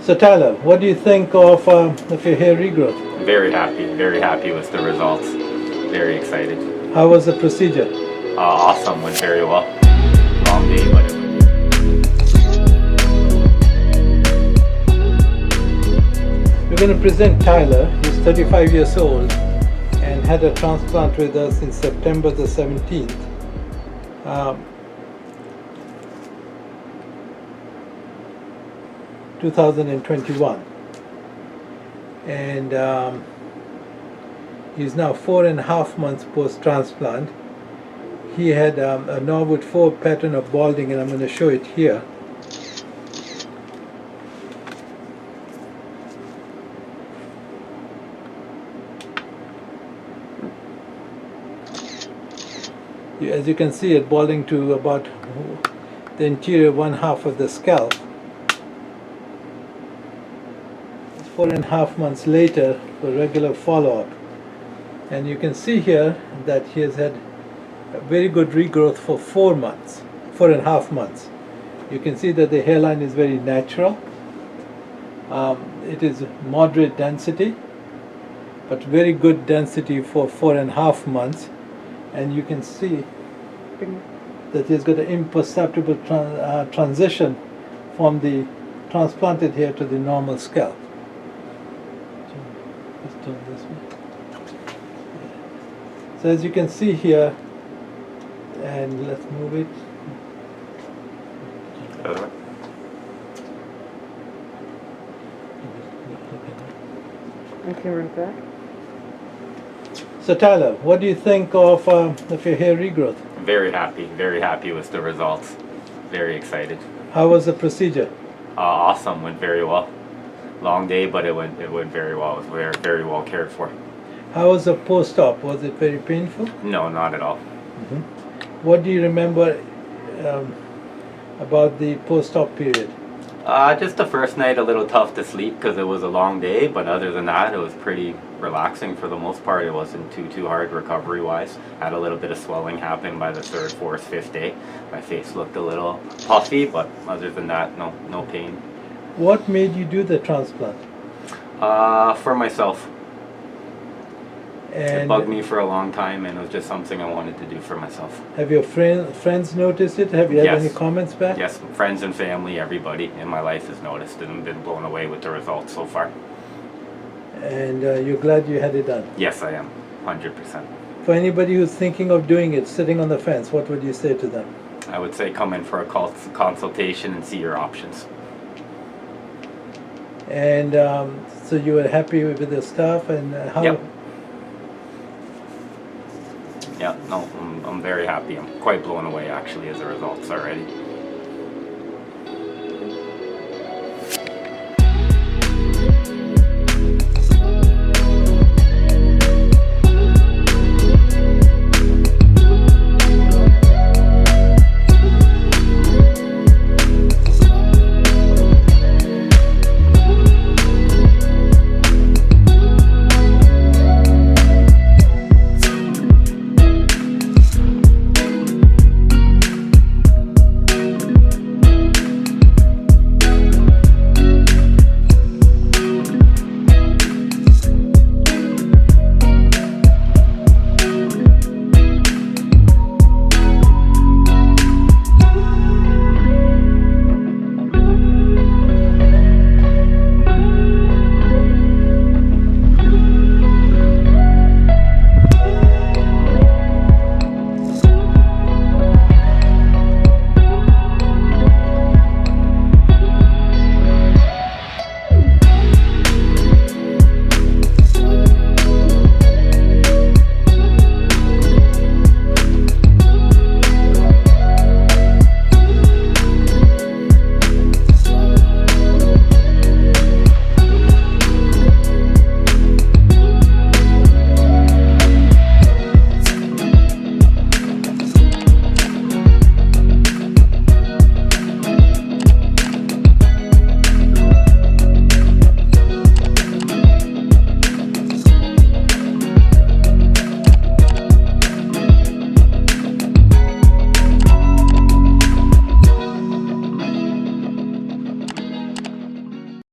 So Tyler, what do you think of your hair regrowth? Very happy with the results. Very excited. How was the procedure? Awesome, went very well. Long day, but it went. We're going to present Tyler, who's 35 years old and had a transplant with us in September the 17th. 2021, and he's now 4.5 months post-transplant. He had a Norwood 4 pattern of balding, and I'm going to show it here. As you can see, it balding to about the interior 1/2 of the scalp. 4.5 months later for regular follow-up, and you can see here that he has had a very good regrowth for 4.5 months. You can see that the hairline is very natural. It is moderate density, but very good density for 4.5 months, and you can see that he's got an imperceptible transition from the transplanted hair to the normal scalp. Let's turn this way. So as you can see here, and let's move it. Okay, right back. So Tyler, what do you think of your hair regrowth? Very happy with the results. Very excited. How was the procedure? Awesome, went very well. Long day, but it went very well. It was very well cared for. How was the post-op? Was it very painful? No, not at all. Mm-hmm. What do you remember about the post-op period? Just the first night a little tough to sleep because it was a long day, but other than that it was pretty relaxing for the most part. It wasn't too hard recovery wise. Had a little bit of swelling happen by the 3rd, 4th, 5th day. My face looked a little puffy, but other than that, no pain. What made you do the transplant? For myself. And it bugged me for a long time, and it was just something I wanted to do for myself. Have your friends noticed it? Have you had Yes. any comments back? Yes, friends and family, everybody in my life has noticed and been blown away with the results so far. And you're glad you had it done? Yes, I am, 100%. For anybody who's thinking of doing it, sitting on the fence, what would you say to them? I would say come in for a consultation and see your options. And so you were happy with the staff, and how? Yep. Yeah, no, I'm very happy. I'm quite blown away actually as the results already.